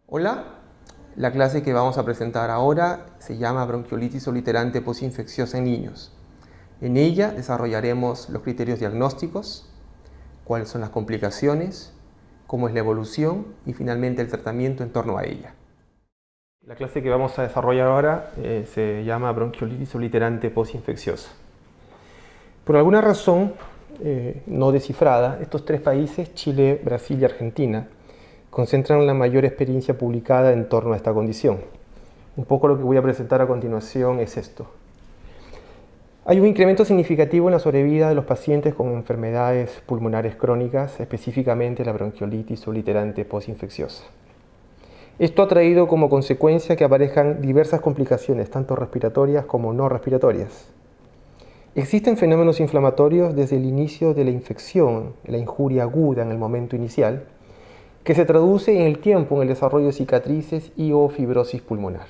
Hola, la clase que vamos a presentar ahora se llama bronquiolitis obliterante posinfecciosa en niños. En ella desarrollaremos los criterios diagnósticos, cuáles son las complicaciones, cómo es la evolución y finalmente el tratamiento en torno a ella. La clase que vamos a desarrollar ahora se llama bronquiolitis obliterante posinfecciosa. Por alguna razón no descifrada, estos tres países, Chile, Brasil y Argentina, concentran la mayor experiencia publicada en torno a esta condición. Un poco lo que voy a presentar a continuación es esto. Hay un incremento significativo en la sobrevida de los pacientes con enfermedades pulmonares crónicas, específicamente la bronquiolitis obliterante posinfecciosa. Esto ha traído como consecuencia que aparezcan diversas complicaciones, tanto respiratorias como no respiratorias. Existen fenómenos inflamatorios desde el inicio de la infección, la injuria aguda en el momento inicial, que se traduce en el tiempo en el desarrollo de cicatrices y o fibrosis pulmonar.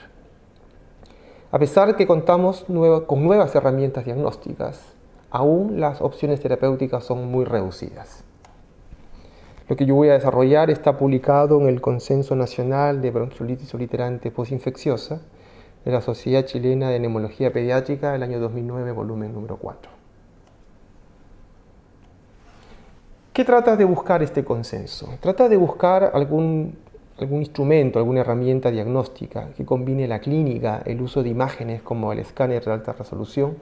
A pesar de que contamos con nuevas herramientas diagnósticas, aún las opciones terapéuticas son muy reducidas. Lo que yo voy a desarrollar está publicado en el Consenso Nacional de Bronquiolitis Obliterante Posinfecciosa de la Sociedad Chilena de Neumología Pediátrica del año 2009, volumen número 4. ¿Qué trata de buscar este consenso? Trata de buscar algún instrumento, alguna herramienta diagnóstica que combine la clínica, el uso de imágenes como el escáner de alta resolución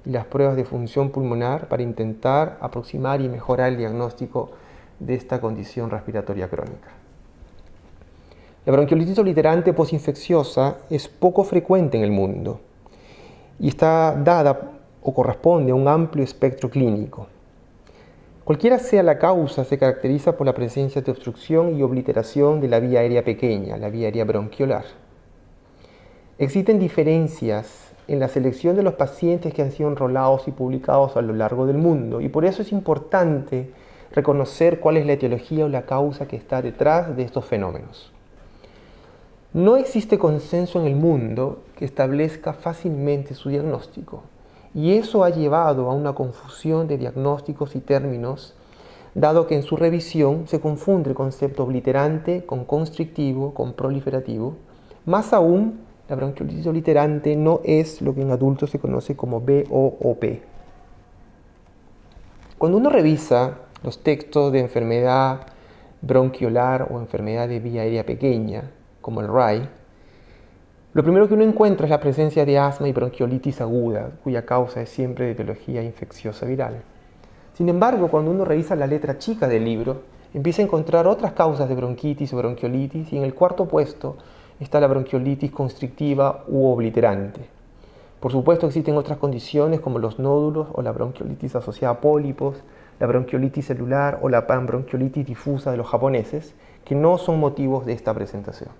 y las pruebas de función pulmonar para intentar aproximar y mejorar el diagnóstico de esta condición respiratoria crónica. La bronquiolitis obliterante posinfecciosa es poco frecuente en el mundo y está dada o corresponde a un amplio espectro clínico. Cualquiera sea la causa, se caracteriza por la presencia de obstrucción y obliteración de la vía aérea pequeña, la vía aérea bronquiolar. Existen diferencias en la selección de los pacientes que han sido enrolados y publicados a lo largo del mundo, y por eso es importante reconocer cuál es la etiología o la causa que está detrás de estos fenómenos. No existe consenso en el mundo que establezca fácilmente su diagnóstico. Y eso ha llevado a una confusión de diagnósticos y términos, dado que en su revisión se confunde el concepto obliterante con constrictivo, con proliferativo. Más aún, la bronquiolitis obliterante no es lo que en adultos se conoce como BOOP. Cuando uno revisa los textos de enfermedad bronquiolar o enfermedad de vía aérea pequeña, como el RAI, lo primero que uno encuentra es la presencia de asma y bronquiolitis aguda, cuya causa es siempre de etiología infecciosa viral. Sin embargo, cuando uno revisa la letra chica del libro, empieza a encontrar otras causas de bronquitis o bronquiolitis, y en el cuarto puesto está la bronquiolitis constrictiva u obliterante. Por supuesto, existen otras condiciones como los nódulos o la bronquiolitis asociada a pólipos, la bronquiolitis celular o la panbronquiolitis difusa de los japoneses, que no son motivos de esta presentación.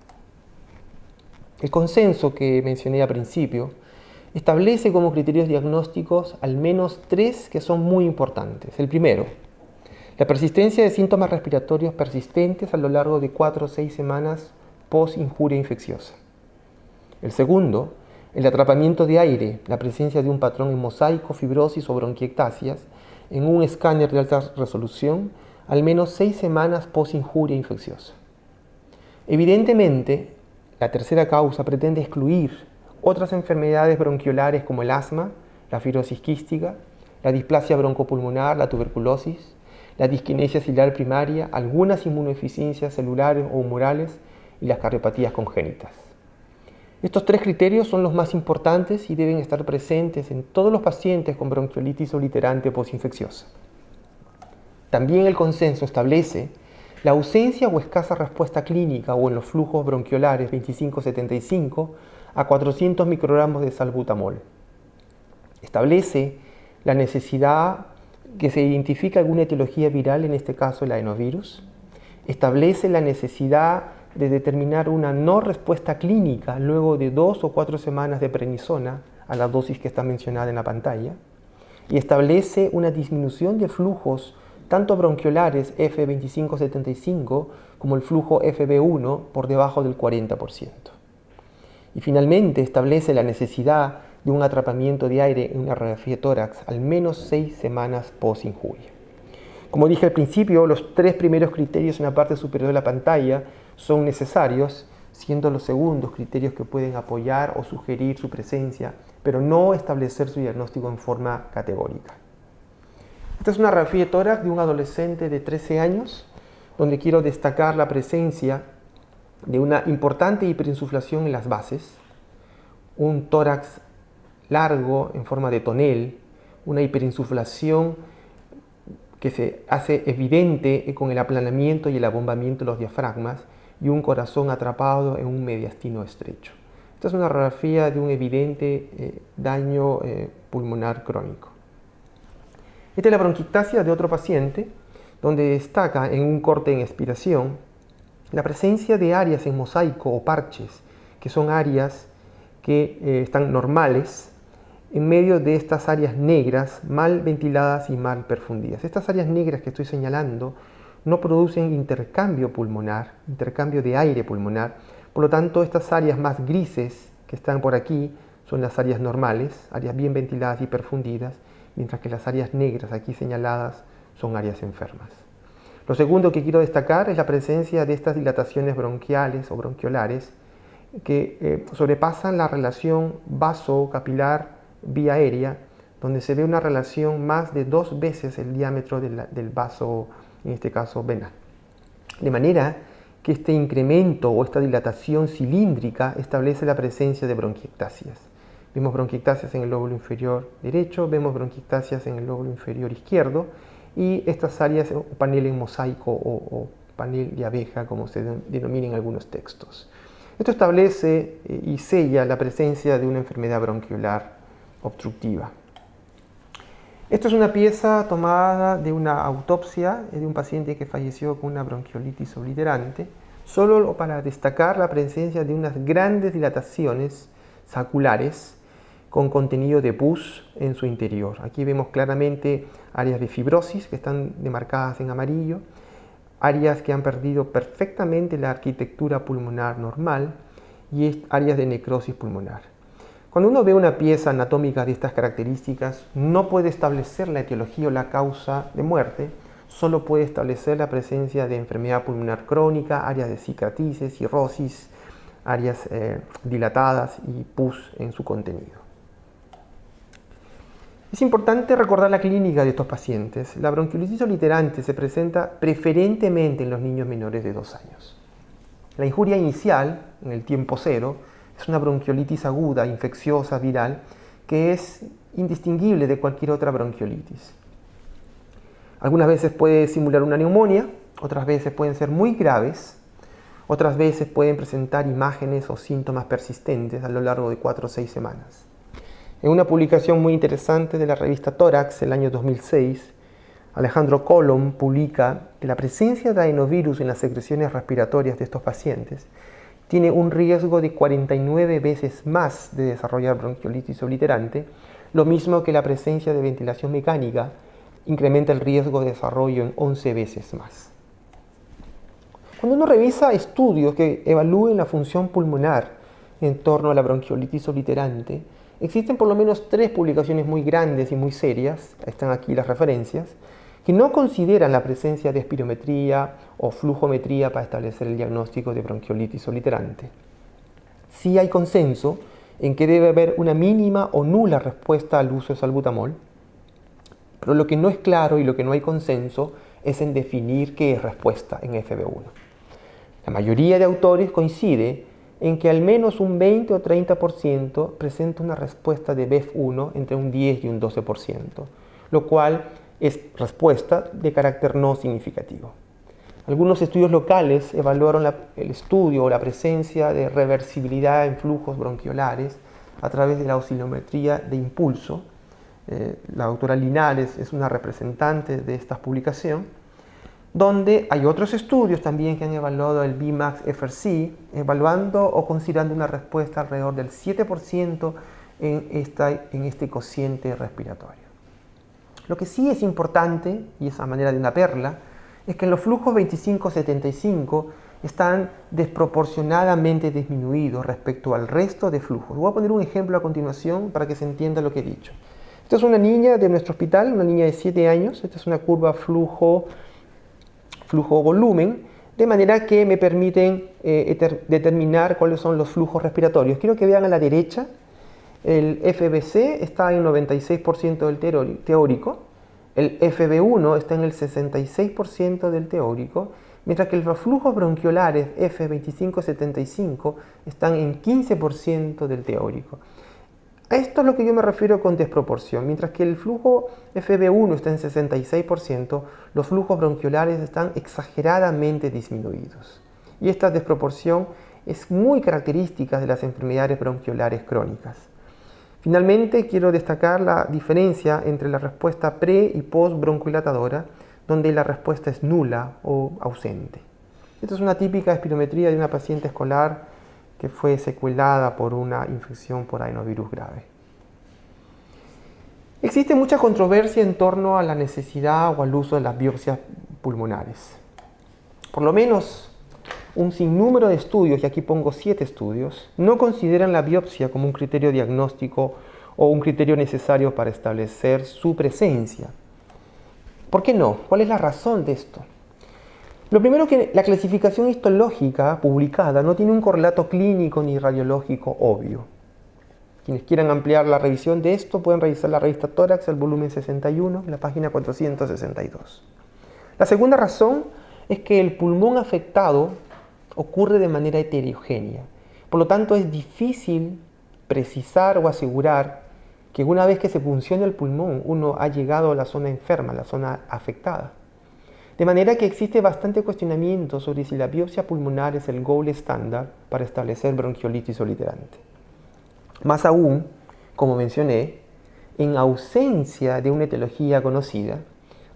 El consenso que mencioné al principio establece como criterios diagnósticos al menos tres que son muy importantes. El primero, la persistencia de síntomas respiratorios persistentes a lo largo de 4 o 6 semanas post-injuria infecciosa. El segundo, el atrapamiento de aire, la presencia de un patrón en mosaico, fibrosis o bronquiectasias en un escáner de alta resolución al menos 6 semanas post-injuria infecciosa. Evidentemente, la tercera causa pretende excluir otras enfermedades bronquiolares como el asma, la fibrosis quística, la displasia broncopulmonar, la tuberculosis, la disquinesia ciliar primaria, algunas inmunodeficiencias celulares o humorales y las cardiopatías congénitas. Estos tres criterios son los más importantes y deben estar presentes en todos los pacientes con bronquiolitis obliterante posinfecciosa. También el consenso establece la ausencia o escasa respuesta clínica o en los flujos bronquiolares 25-75 a 400 microgramos de salbutamol. Establece la necesidad que se identifique alguna etiología viral, en este caso el adenovirus. Establece la necesidad de determinar una no respuesta clínica luego de 2 o 4 semanas de prednisona a la dosis que está mencionada en la pantalla. Y establece una disminución de flujos tanto bronquiolares F25-75 como el flujo FB1 por debajo del 40%. Y finalmente establece la necesidad de un atrapamiento de aire en una radiografía de tórax al menos 6 semanas post-injuria. Como dije al principio, los tres primeros criterios en la parte superior de la pantalla son necesarios siendo los segundos criterios que pueden apoyar o sugerir su presencia, pero no establecer su diagnóstico en forma categórica. Esta es una radiografía de tórax de un adolescente de 13 años, donde quiero destacar la presencia de una importante hiperinsuflación en las bases, un tórax largo en forma de tonel, una hiperinsuflación que se hace evidente con el aplanamiento y el abombamiento de los diafragmas y un corazón atrapado en un mediastino estrecho. Esta es una radiografía de un evidente daño pulmonar crónico. Esta es la bronquiectasia de otro paciente, donde destaca en un corte en expiración la presencia de áreas en mosaico o parches, que son áreas que están normales en medio de estas áreas negras mal ventiladas y mal perfundidas. Estas áreas negras que estoy señalando no producen intercambio pulmonar, intercambio de aire pulmonar. Por lo tanto, estas áreas más grises que están por aquí son las áreas normales, áreas bien ventiladas y perfundidas, mientras que las áreas negras aquí señaladas son áreas enfermas. Lo segundo que quiero destacar es la presencia de estas dilataciones bronquiales o bronquiolares que sobrepasan la relación vaso-capilar vía aérea, donde se ve una relación más de 2 veces el diámetro del vaso, en este caso venal. De manera que este incremento o esta dilatación cilíndrica establece la presencia de bronquiectasias. Vemos bronquiectasias en el lóbulo inferior derecho, vemos bronquiectasias en el lóbulo inferior izquierdo, y estas áreas, panel en mosaico o panel de abeja, como se denomina en algunos textos. Esto establece y sella la presencia de una enfermedad bronquiolar obstructiva. Esto es una pieza tomada de una autopsia de un paciente que falleció con una bronquiolitis obliterante, solo para destacar la presencia de unas grandes dilataciones saculares con contenido de pus en su interior. Aquí vemos claramente áreas de fibrosis que están demarcadas en amarillo, áreas que han perdido perfectamente la arquitectura pulmonar normal y áreas de necrosis pulmonar. Cuando uno ve una pieza anatómica de estas características, no puede establecer la etiología o la causa de muerte, solo puede establecer la presencia de enfermedad pulmonar crónica, áreas de cicatrices, cirrosis, áreas dilatadas y pus en su contenido. Es importante recordar la clínica de estos pacientes. La bronquiolitis obliterante se presenta preferentemente en los niños menores de 2 años. La injuria inicial, en el tiempo cero, es una bronquiolitis aguda, infecciosa, viral, que es indistinguible de cualquier otra bronquiolitis. Algunas veces puede simular una neumonía, otras veces pueden ser muy graves, otras veces pueden presentar imágenes o síntomas persistentes a lo largo de 4 o 6 semanas. En una publicación muy interesante de la revista Tórax, el año 2006, Alejandro Colom publica que la presencia de adenovirus en las secreciones respiratorias de estos pacientes tiene un riesgo de 49 veces más de desarrollar bronquiolitis obliterante, lo mismo que la presencia de ventilación mecánica incrementa el riesgo de desarrollo en 11 veces más. Cuando uno revisa estudios que evalúen la función pulmonar en torno a la bronquiolitis obliterante, existen por lo menos 3 publicaciones muy grandes y muy serias, están aquí las referencias, que no consideran la presencia de espirometría o flujometría para establecer el diagnóstico de bronquiolitis obliterante. Sí hay consenso en que debe haber una mínima o nula respuesta al uso de salbutamol, pero lo que no es claro y lo que no hay consenso es en definir qué es respuesta en FEV1. La mayoría de autores coincide en que al menos un 20 o 30% presenta una respuesta de BEF1 entre un 10 y un 12%, lo cual es respuesta de carácter no significativo. Algunos estudios locales evaluaron el estudio o la presencia de reversibilidad en flujos bronquiolares a través de la oscilometría de impulso. La doctora Linares es una representante de esta publicación, donde hay otros estudios también que han evaluado el Vmax-FRC, evaluando o considerando una respuesta alrededor del 7% en este cociente respiratorio. Lo que sí es importante, y es a manera de una perla, es que en los flujos 25-75 están desproporcionadamente disminuidos respecto al resto de flujos. Voy a poner un ejemplo a continuación para que se entienda lo que he dicho. Esta es una niña de nuestro hospital, una niña de 7 años. Esta es una curva flujo-volumen, de manera que me permiten determinar cuáles son los flujos respiratorios. Quiero que vean a la derecha, el FBC está en 96% del teórico, el FB1 está en el 66% del teórico, mientras que los flujos bronquiolares F25-75 están en 15% del teórico. A esto es lo que yo me refiero con desproporción. Mientras que el flujo FB1 está en 66%, los flujos bronquiolares están exageradamente disminuidos. Y esta desproporción es muy característica de las enfermedades bronquiolares crónicas. Finalmente, quiero destacar la diferencia entre la respuesta pre- y post-broncohilatadora, donde la respuesta es nula o ausente. Esta es una típica espirometría de una paciente escolar que fue secuelada por una infección por adenovirus grave. Existe mucha controversia en torno a la necesidad o al uso de las biopsias pulmonares. Por lo menos un sinnúmero de estudios, y aquí pongo 7 estudios, no consideran la biopsia como un criterio diagnóstico o un criterio necesario para establecer su presencia. ¿Por qué no? ¿Cuál es la razón de esto? Lo primero, que la clasificación histológica publicada no tiene un correlato clínico ni radiológico obvio. Quienes quieran ampliar la revisión de esto pueden revisar la revista Tórax, el volumen 61, la página 462. La segunda razón es que el pulmón afectado ocurre de manera heterogénea. Por lo tanto, es difícil precisar o asegurar que una vez que se funciona el pulmón, uno ha llegado a la zona enferma, la zona afectada. De manera que existe bastante cuestionamiento sobre si la biopsia pulmonar es el gold estándar para establecer bronquiolitis obliterante. Más aún, como mencioné, en ausencia de una etiología conocida,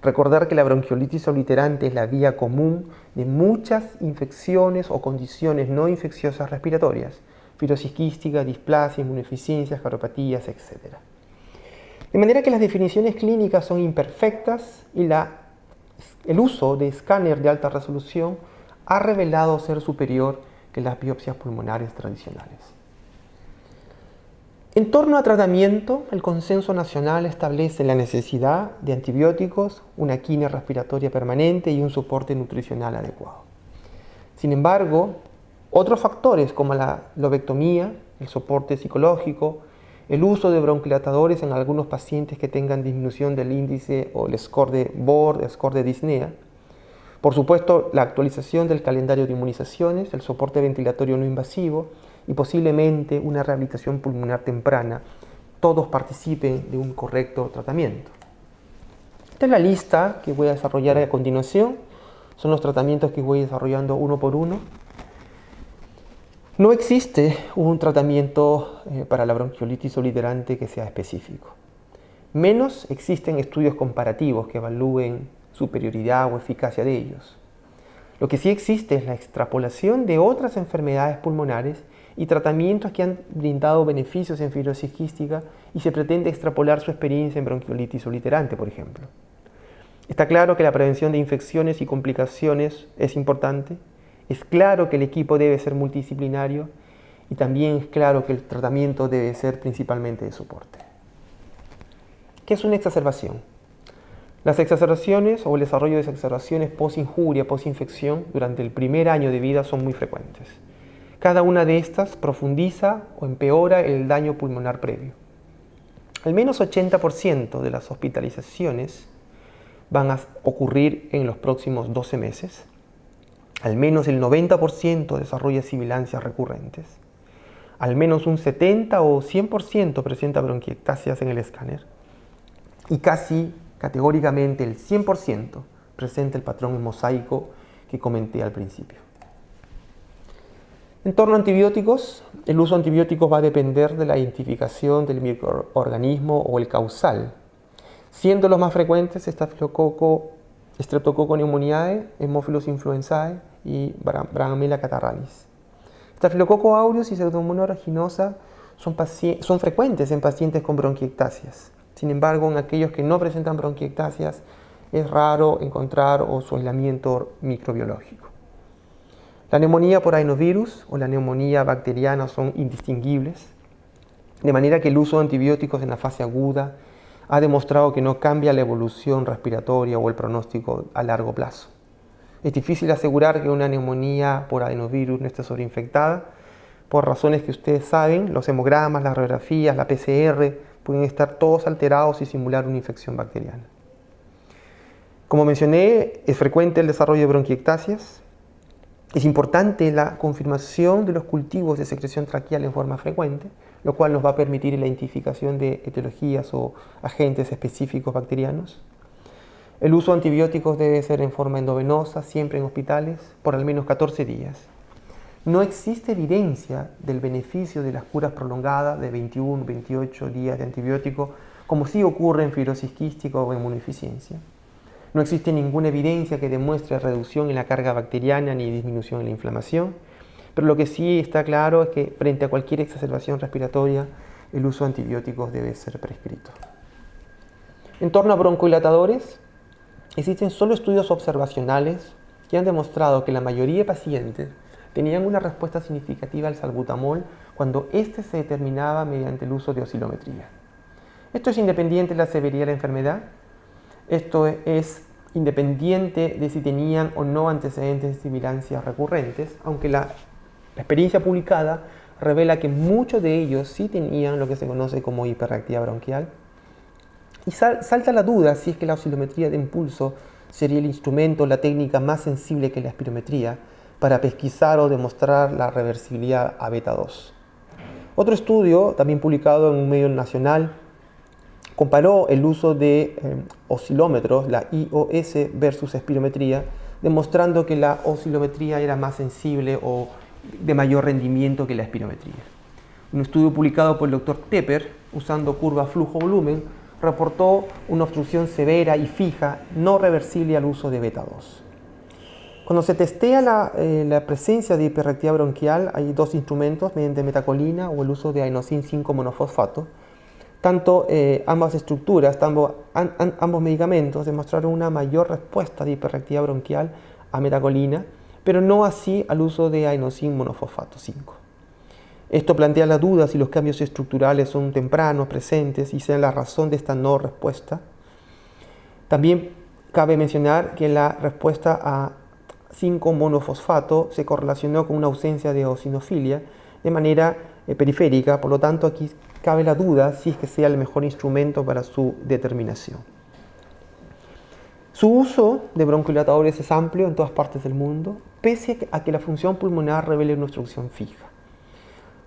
recordar que la bronquiolitis obliterante es la vía común de muchas infecciones o condiciones no infecciosas respiratorias, fibrosis quística, displasia, inmunodeficiencias, cardiopatías, etc. De manera que las definiciones clínicas son imperfectas y el uso de escáner de alta resolución ha revelado ser superior que las biopsias pulmonares tradicionales. En torno a tratamiento, el consenso nacional establece la necesidad de antibióticos, una quimio respiratoria permanente y un soporte nutricional adecuado. Sin embargo, otros factores como la lobectomía, el soporte psicológico, el uso de bronquilatadores en algunos pacientes que tengan disminución del índice o el score de Bohr, el score de disnea. Por supuesto, la actualización del calendario de inmunizaciones, el soporte ventilatorio no invasivo y posiblemente una rehabilitación pulmonar temprana, todos participen de un correcto tratamiento. Esta es la lista que voy a desarrollar a continuación. Son los tratamientos que voy desarrollando uno por uno. No existe un tratamiento para la bronquiolitis obliterante que sea específico. Menos existen estudios comparativos que evalúen superioridad o eficacia de ellos. Lo que sí existe es la extrapolación de otras enfermedades pulmonares y tratamientos que han brindado beneficios en fibrosis quística y se pretende extrapolar su experiencia en bronquiolitis obliterante, por ejemplo. Está claro que la prevención de infecciones y complicaciones es importante. Es claro que el equipo debe ser multidisciplinario y también es claro que el tratamiento debe ser principalmente de soporte. ¿Qué es una exacerbación? Las exacerbaciones o el desarrollo de exacerbaciones post-injuria, post-infección durante el primer año de vida son muy frecuentes. Cada una de estas profundiza o empeora el daño pulmonar previo. Al menos 80% de las hospitalizaciones van a ocurrir en los próximos 12 meses. Al menos el 90% desarrolla sibilancias recurrentes. Al menos un 70 o 100% presenta bronquiectasias en el escáner. Y casi categóricamente el 100% presenta el patrón mosaico que comenté al principio. En torno a antibióticos, el uso de antibióticos va a depender de la identificación del microorganismo o el causal, siendo los más frecuentes Staphylococcus pneumoniae, Haemophilus influenzae y Brahamella catarrhalis. Staphylococcus aureus y Pseudomonas aeruginosa son frecuentes en pacientes con bronquiectasias. Sin embargo, en aquellos que no presentan bronquiectasias es raro encontrar su aislamiento microbiológico. La neumonía por adenovirus o la neumonía bacteriana son indistinguibles, de manera que el uso de antibióticos en la fase aguda ha demostrado que no cambia la evolución respiratoria o el pronóstico a largo plazo. Es difícil asegurar que una neumonía por adenovirus no esté sobreinfectada. Por razones que ustedes saben, los hemogramas, las radiografías, la PCR pueden estar todos alterados y simular una infección bacteriana. Como mencioné, es frecuente el desarrollo de bronquiectasias. Es importante la confirmación de los cultivos de secreción traqueal en forma frecuente, lo cual nos va a permitir la identificación de etiologías o agentes específicos bacterianos. El uso de antibióticos debe ser en forma endovenosa, siempre en hospitales, por al menos 14 días. No existe evidencia del beneficio de las curas prolongadas de 21, 28 días de antibiótico, como sí ocurre en fibrosis quística o inmunodeficiencia. No existe ninguna evidencia que demuestre reducción en la carga bacteriana ni disminución en la inflamación, pero lo que sí está claro es que frente a cualquier exacerbación respiratoria, el uso de antibióticos debe ser prescrito. En torno a broncodilatadores, existen solo estudios observacionales que han demostrado que la mayoría de pacientes tenían una respuesta significativa al salbutamol cuando éste se determinaba mediante el uso de oscilometría. Esto es independiente de la severidad de la enfermedad. Esto es independiente de si tenían o no antecedentes de sibilancias recurrentes, aunque la experiencia publicada revela que muchos de ellos sí tenían lo que se conoce como hiperreactividad bronquial. Y salta la duda si es que la oscilometría de impulso sería el instrumento o la técnica más sensible que la espirometría para pesquisar o demostrar la reversibilidad a beta 2. Otro estudio, también publicado en un medio nacional, comparó el uso de oscilómetros, la IOS versus espirometría, demostrando que la oscilometría era más sensible o de mayor rendimiento que la espirometría. Un estudio publicado por el Dr. Tepper, usando curva flujo-volumen, reportó una obstrucción severa y fija, no reversible al uso de beta 2. Cuando se testea la presencia de hiperreactividad bronquial, hay dos instrumentos, mediante metacolina o el uso de adenosín 5-monofosfato. Ambas estructuras, ambos medicamentos demostraron una mayor respuesta de hiperreactividad bronquial a metacolina, pero no así al uso de adenosín monofosfato 5. Esto plantea la duda si los cambios estructurales son tempranos, presentes y sean la razón de esta no respuesta. También cabe mencionar que la respuesta a 5-monofosfato se correlacionó con una ausencia de eosinofilia de manera periférica, por lo tanto aquí cabe la duda si es que sea el mejor instrumento para su determinación. Su uso de broncodilatadores es amplio en todas partes del mundo, pese a que la función pulmonar revele una obstrucción fija.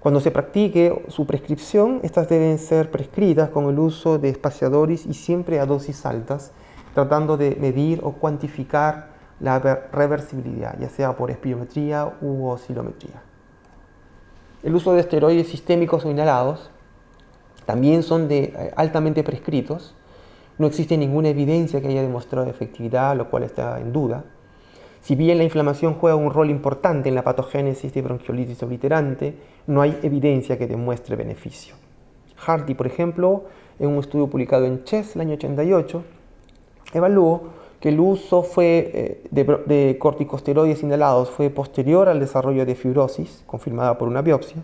Cuando se practique su prescripción, estas deben ser prescritas con el uso de espaciadores y siempre a dosis altas, tratando de medir o cuantificar la reversibilidad, ya sea por espirometría u oscilometría. El uso de esteroides sistémicos o inhalados también son altamente prescritos. No existe ninguna evidencia que haya demostrado efectividad, lo cual está en duda. Si bien la inflamación juega un rol importante en la patogénesis de bronquiolitis obliterante, no hay evidencia que demuestre beneficio. Hardy, por ejemplo, en un estudio publicado en Chest el año 88, evaluó que el uso de corticosteroides inhalados fue posterior al desarrollo de fibrosis, confirmada por una biopsia.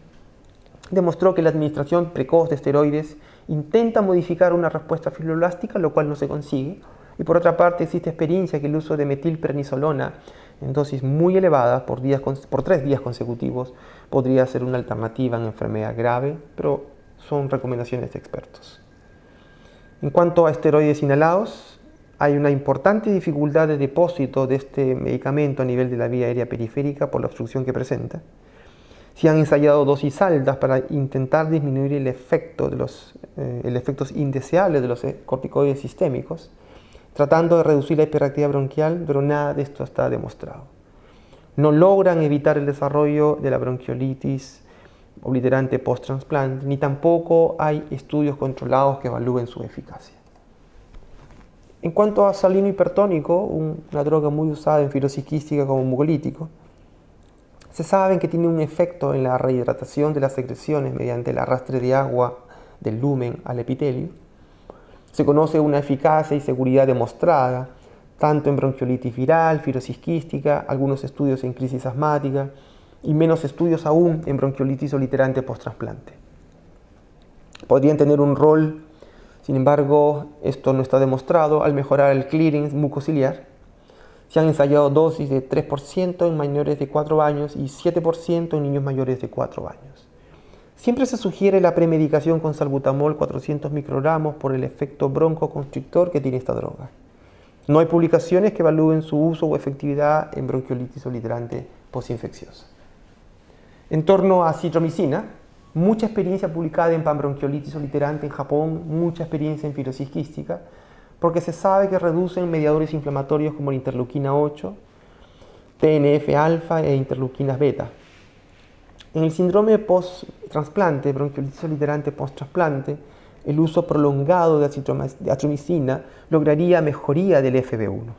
Demostró que la administración precoz de esteroides intenta modificar una respuesta fibroblástica, lo cual no se consigue. Y por otra parte, existe experiencia que el uso de metilprednisolona en dosis muy elevadas por 3 días consecutivos podría ser una alternativa en enfermedad grave, pero son recomendaciones de expertos. En cuanto a esteroides inhalados, hay una importante dificultad de depósito de este medicamento a nivel de la vía aérea periférica por la obstrucción que presenta. Se han ensayado dosis altas para intentar disminuir el efectos indeseables de los corticoides sistémicos, tratando de reducir la hiperactividad bronquial, pero nada de esto está demostrado. No logran evitar el desarrollo de la bronquiolitis obliterante post-trasplante, ni tampoco hay estudios controlados que evalúen su eficacia. En cuanto a salino hipertónico, una droga muy usada en fibrosis quística como mucolítico, se sabe que tiene un efecto en la rehidratación de las secreciones mediante el arrastre de agua del lumen al epitelio. Se conoce una eficacia y seguridad demostrada, tanto en bronquiolitis viral, fibrosis quística, algunos estudios en crisis asmática y menos estudios aún en bronquiolitis obliterante post-trasplante. Podrían tener un rol, sin embargo, esto no está demostrado, al mejorar el clearance mucociliar. Se han ensayado dosis de 3% en menores de 4 años y 7% en niños mayores de 4 años. Siempre se sugiere la premedicación con salbutamol 400 microgramos por el efecto broncoconstrictor que tiene esta droga. No hay publicaciones que evalúen su uso o efectividad en bronquiolitis obliterante postinfecciosa. En torno a citromicina, mucha experiencia publicada en panbronquiolitis obliterante en Japón, mucha experiencia en fibrosis quística, porque se sabe que reducen mediadores inflamatorios como la interleuquina 8, TNF-alfa e interleuquinas beta. En el síndrome post-trasplante, bronquiolitis obliterante post-trasplante, el uso prolongado de azitromicina lograría mejoría del FEV1.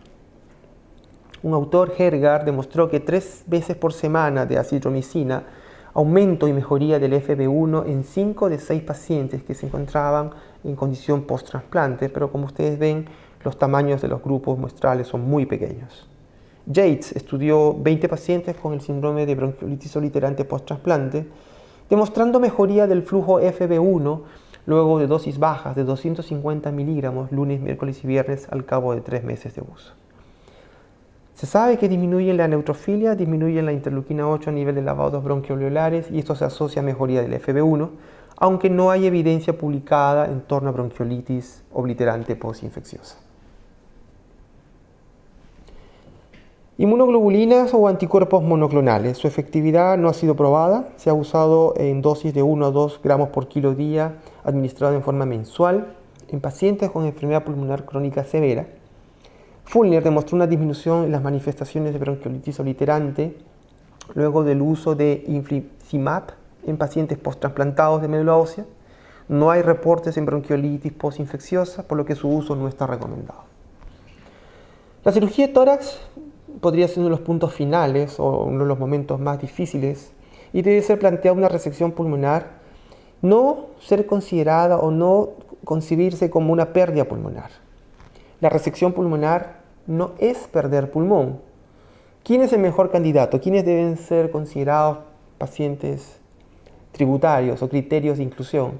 Un autor, Hergar, demostró que 3 veces por semana de azitromicina aumento y mejoría del FEV1 en 5 de 6 pacientes que se encontraban en condición post-trasplante, pero como ustedes ven, los tamaños de los grupos muestrales son muy pequeños. Yates estudió 20 pacientes con el síndrome de bronquiolitis obliterante post-trasplante, demostrando mejoría del flujo FEV1 luego de dosis bajas de 250 miligramos lunes, miércoles y viernes al cabo de 3 meses de uso. Se sabe que disminuyen la neutrofilia, disminuyen la interleuquina 8 a nivel de lavados bronquioalveolares y esto se asocia a mejoría del FEV1, aunque no hay evidencia publicada en torno a bronquiolitis obliterante postinfecciosa. Inmunoglobulinas o anticuerpos monoclonales. Su efectividad no ha sido probada. Se ha usado en dosis de 1 a 2 gramos por kilo día, administrado en forma mensual, en pacientes con enfermedad pulmonar crónica severa. Fulner demostró una disminución en las manifestaciones de bronquiolitis obliterante luego del uso de infliximab en pacientes posttransplantados de médula ósea. No hay reportes en bronquiolitis postinfecciosa, por lo que su uso no está recomendado. La cirugía de tórax podría ser uno de los puntos finales o uno de los momentos más difíciles y debe ser planteada una resección pulmonar, no ser considerada o no concebirse como una pérdida pulmonar. La resección pulmonar no es perder pulmón. ¿Quién es el mejor candidato? ¿Quiénes deben ser considerados pacientes tributarios o criterios de inclusión?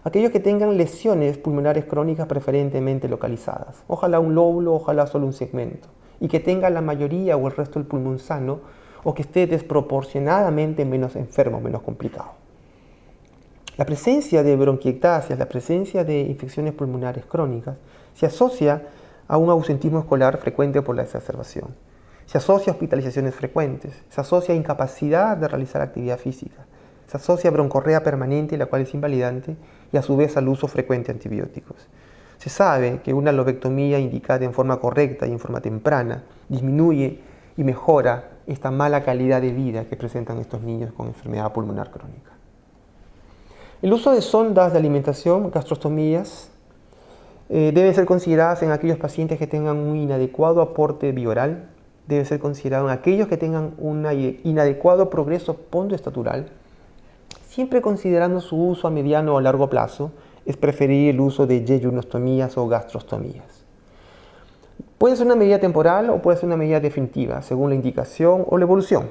Aquellos que tengan lesiones pulmonares crónicas preferentemente localizadas. Ojalá un lóbulo, ojalá solo un segmento. Y que tenga la mayoría o el resto del pulmón sano o que esté desproporcionadamente menos enfermo, menos complicado. La presencia de bronquiectasias, la presencia de infecciones pulmonares crónicas se asocia a un ausentismo escolar frecuente por la exacerbación. Se asocia a hospitalizaciones frecuentes, se asocia a incapacidad de realizar actividad física, se asocia a broncorrea permanente, la cual es invalidante, y a su vez al uso frecuente de antibióticos. Se sabe que una lobectomía indicada en forma correcta y en forma temprana disminuye y mejora esta mala calidad de vida que presentan estos niños con enfermedad pulmonar crónica. El uso de sondas de alimentación, gastrostomías, deben ser consideradas en aquellos pacientes que tengan un inadecuado aporte bioral, debe ser considerado en aquellos que tengan un inadecuado progreso pondoestatural, siempre considerando su uso a mediano o largo plazo. Es preferir el uso de yeyunostomías o gastrostomías. Puede ser una medida temporal o puede ser una medida definitiva, según la indicación o la evolución.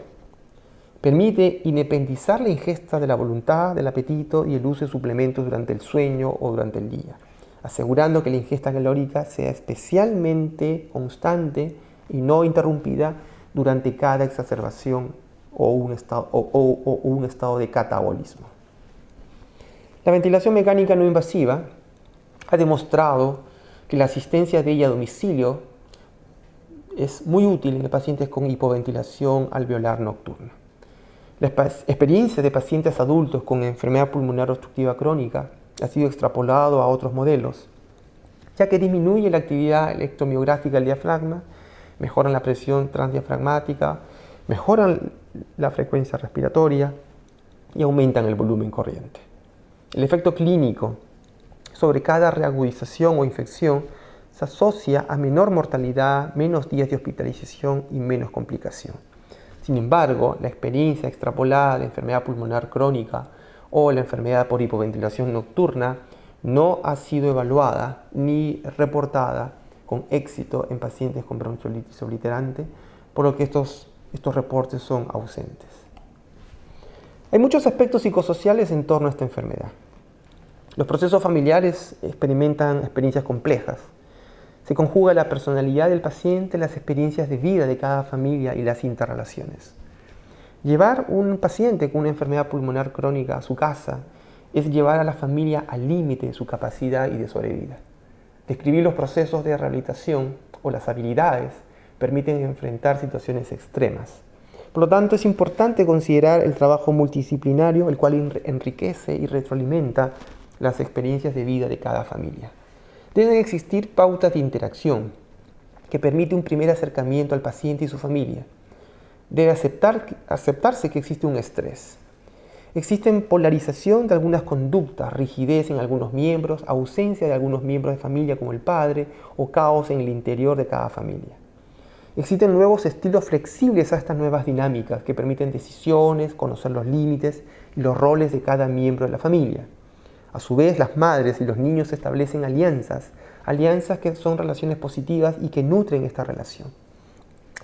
Permite independizar la ingesta de la voluntad, del apetito y el uso de suplementos durante el sueño o durante el día, asegurando que la ingesta calórica sea especialmente constante y no interrumpida durante cada exacerbación o un estado de catabolismo. La ventilación mecánica no invasiva ha demostrado que la asistencia de ella a domicilio es muy útil en pacientes con hipoventilación alveolar nocturna. La experiencia de pacientes adultos con enfermedad pulmonar obstructiva crónica ha sido extrapolado a otros modelos, ya que disminuye la actividad electromiográfica del diafragma, mejoran la presión transdiafragmática, mejoran la frecuencia respiratoria y aumentan el volumen corriente. El efecto clínico sobre cada reagudización o infección se asocia a menor mortalidad, menos días de hospitalización y menos complicación. Sin embargo, la experiencia extrapolada de enfermedad pulmonar crónica o la enfermedad por hipoventilación nocturna no ha sido evaluada ni reportada con éxito en pacientes con bronquiolitis obliterante, por lo que estos reportes son ausentes. Hay muchos aspectos psicosociales en torno a esta enfermedad. Los procesos familiares experimentan experiencias complejas. Se conjuga la personalidad del paciente, las experiencias de vida de cada familia y las interrelaciones. Llevar un paciente con una enfermedad pulmonar crónica a su casa es llevar a la familia al límite de su capacidad y de sobrevida. Describir los procesos de rehabilitación o las habilidades permiten enfrentar situaciones extremas. Por lo tanto, es importante considerar el trabajo multidisciplinario, el cual enriquece y retroalimenta las experiencias de vida de cada familia. Deben existir pautas de interacción que permiten un primer acercamiento al paciente y su familia. Debe aceptarse que existe un estrés. Existen polarización de algunas conductas, rigidez en algunos miembros, ausencia de algunos miembros de familia como el padre o caos en el interior de cada familia. Existen nuevos estilos flexibles a estas nuevas dinámicas que permiten decisiones, conocer los límites y los roles de cada miembro de la familia. A su vez, las madres y los niños establecen alianzas que son relaciones positivas y que nutren esta relación.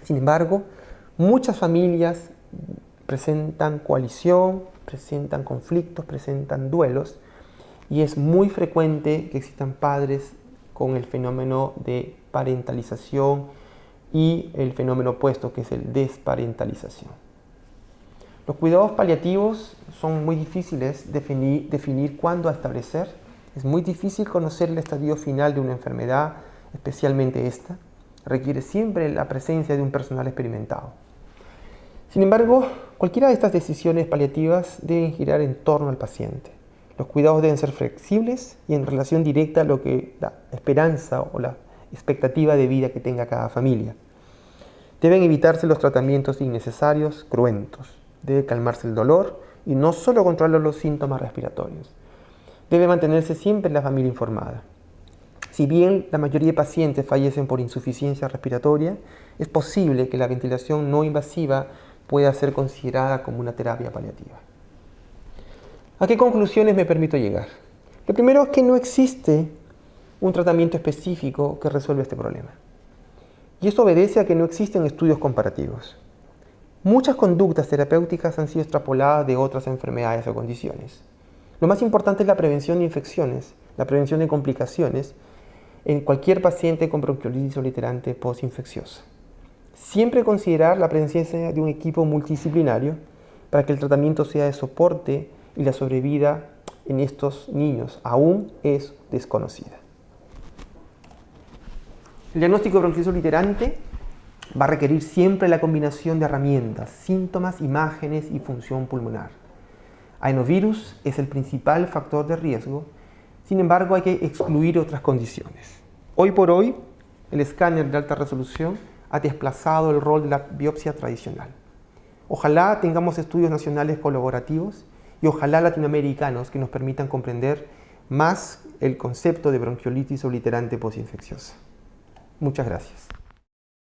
Sin embargo, muchas familias presentan coalición, presentan conflictos, presentan duelos, y es muy frecuente que existan padres con el fenómeno de parentalización y el fenómeno opuesto, que es el desparentalización. Los cuidados paliativos son muy difíciles definir cuándo establecer. Es muy difícil conocer el estadio final de una enfermedad, especialmente esta. Requiere siempre la presencia de un personal experimentado. Sin embargo, cualquiera de estas decisiones paliativas deben girar en torno al paciente. Los cuidados deben ser flexibles y en relación directa a lo que la esperanza o la expectativa de vida que tenga cada familia. Deben evitarse los tratamientos innecesarios, cruentos. Debe calmarse el dolor y no solo controlar los síntomas respiratorios. Debe mantenerse siempre la familia informada. Si bien la mayoría de pacientes fallecen por insuficiencia respiratoria, es posible que la ventilación no invasiva pueda ser considerada como una terapia paliativa. ¿A qué conclusiones me permito llegar? Lo primero es que no existe un tratamiento específico que resuelva este problema. Y esto obedece a que no existen estudios comparativos. Muchas conductas terapéuticas han sido extrapoladas de otras enfermedades o condiciones. Lo más importante es la prevención de infecciones, la prevención de complicaciones en cualquier paciente con bronquiolitis obliterante postinfecciosa. Siempre considerar la presencia de un equipo multidisciplinario para que el tratamiento sea de soporte y la sobrevida en estos niños aún es desconocida. El diagnóstico de bronquiolitis obliterante va a requerir siempre la combinación de herramientas, síntomas, imágenes y función pulmonar. Adenovirus es el principal factor de riesgo, sin embargo hay que excluir otras condiciones. Hoy por hoy, el escáner de alta resolución ha desplazado el rol de la biopsia tradicional. Ojalá tengamos estudios nacionales colaborativos y ojalá latinoamericanos que nos permitan comprender más el concepto de bronquiolitis obliterante postinfecciosa. Muchas gracias.